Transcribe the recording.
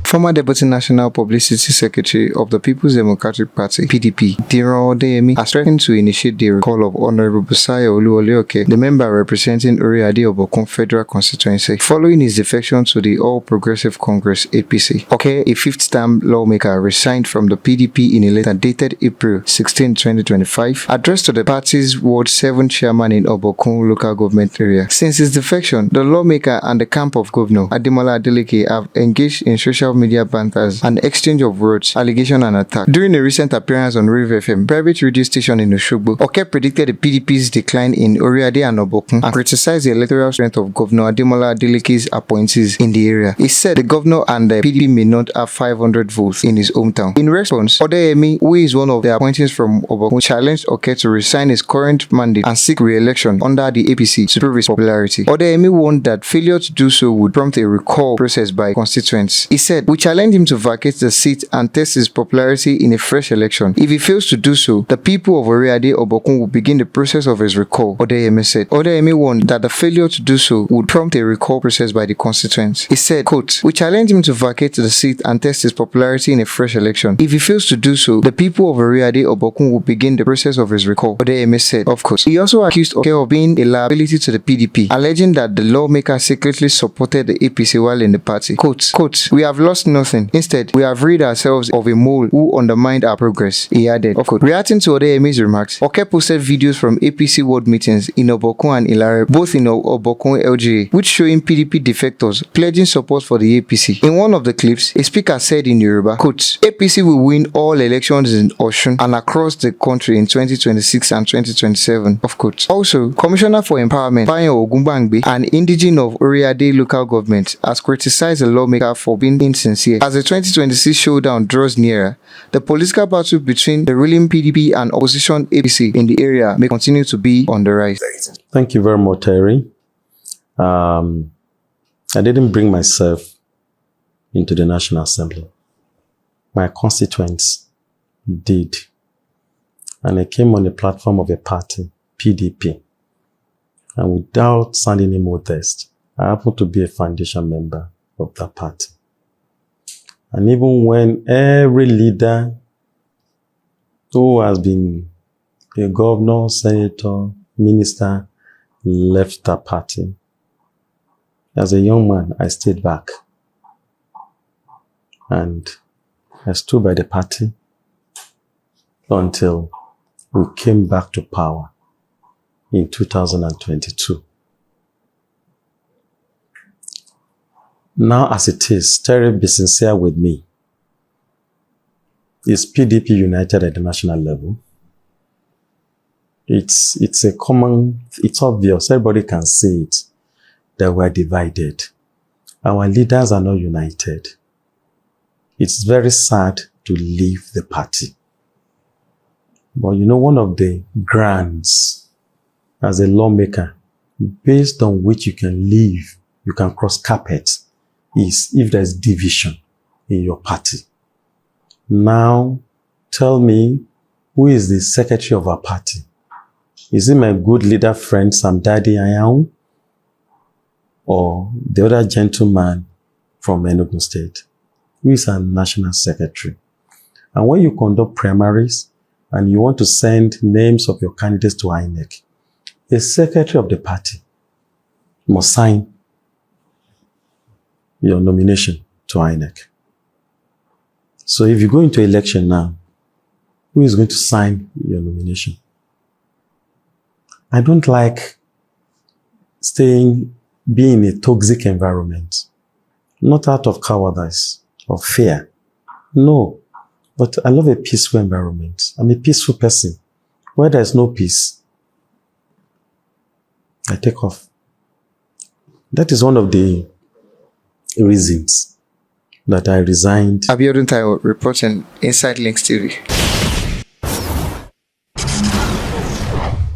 Former Deputy National Publicity Secretary of the People's Democratic Party, PDP, Odeyemi, has threatened to initiate the recall of Honorable Oluwole Oke, the member representing Oriade Obokun Federal Constituency, following his defection to the All Progressive Congress (APC. Oke, a fifth-term lawmaker, resigned from the PDP in a letter dated April 16, 2025, addressed to the party's Ward 7 chairman in Obokun local government area. Since his defection, the lawmaker and the camp of Governor Adeleke have engaged in social media banters and exchange of words, allegation and attack. During a recent appearance on Riv FM, private radio station in Oshogbo, Oke predicted the PDP's decline in Oriade and Obokun and criticized the electoral strength of Governor Adeleke's appointees in the area. He said the governor and the PDP may not have 500 votes in his hometown. In response, Odeyemi, who is one of the appointees from Obokun, challenged Oke to resign his current mandate and seek re-election under the APC to prove his popularity. Odeyemi warned that failure to do so would prompt a recall process by constituents. He said, "We challenge him to vacate the seat and test his popularity in a fresh election. If he fails to do so, the people of Oriade Obokun will begin the process of his recall," Odeyemi said. Odeyemi warned that the failure to do so would prompt a recall process by the constituents. He said, quote, "We challenge him to vacate the seat and test his popularity in a fresh election. If he fails to do so, the people of Oriade Obokun will begin the process of his recall," Odeyemi said. Of course, he also accused Oke of being a liability to the PDP, alleging that the lawmaker secretly supported the APC while in the party. Quote, "We have lost nothing. Instead, we have rid ourselves of a mole who undermined our progress," he added. Of course, reacting to Odeyemi's remarks, Oke posted videos from APC ward meetings in Obokun and Ilare, both in Obokun LGA, which showing PDP defectors pledging support for the APC. In one of the clips, a speaker said in Yoruba, quote, "APC will win all elections in Osun and across the country in 2026 and 2027, of course." Also, Commissioner for Empowerment, Bayo Ogunbangbe, an indigene of Oriade local government, has criticized the lawmaker for being insincere. As the 2026 showdown draws nearer, the political battle between the ruling PDP and opposition APC in the area may continue to be on the rise. Thank you very much, Terry. I didn't bring myself into the National Assembly. My constituents did. And I came on the platform of a party, PDP. And without sounding immodest, I happen to be a foundation member of that party. And even when every leader who has been a governor, senator, minister left that party, as a young man, I stayed back. And I stood by the party until we came back to power in 2022. Now, as it is, Terry, be sincere with me. Is PDP united at the national level? It's obvious, everybody can see it, that we're divided. Our leaders are not united. It's very sad to leave the party. But you know, one of the grants as a lawmaker, based on which you can leave, you can cross carpet, is if there's division in your party. Now, tell me, who is the secretary of our party? Is it my good leader friend, Sam Daddy Ayaun? Or the other gentleman from Enugu State, who is our national secretary? And when you conduct primaries and you want to send names of your candidates to INEC, the secretary of the party must sign your nomination to INEC. So if you go into election now, who is going to sign your nomination? I don't like being in a toxic environment, not out of cowardice or fear. No, but I love a peaceful environment. I'm a peaceful person. Where there's no peace, I take off. That is one of the reasons that I resigned. Abiodun Taiwo reporting Inside Links TV.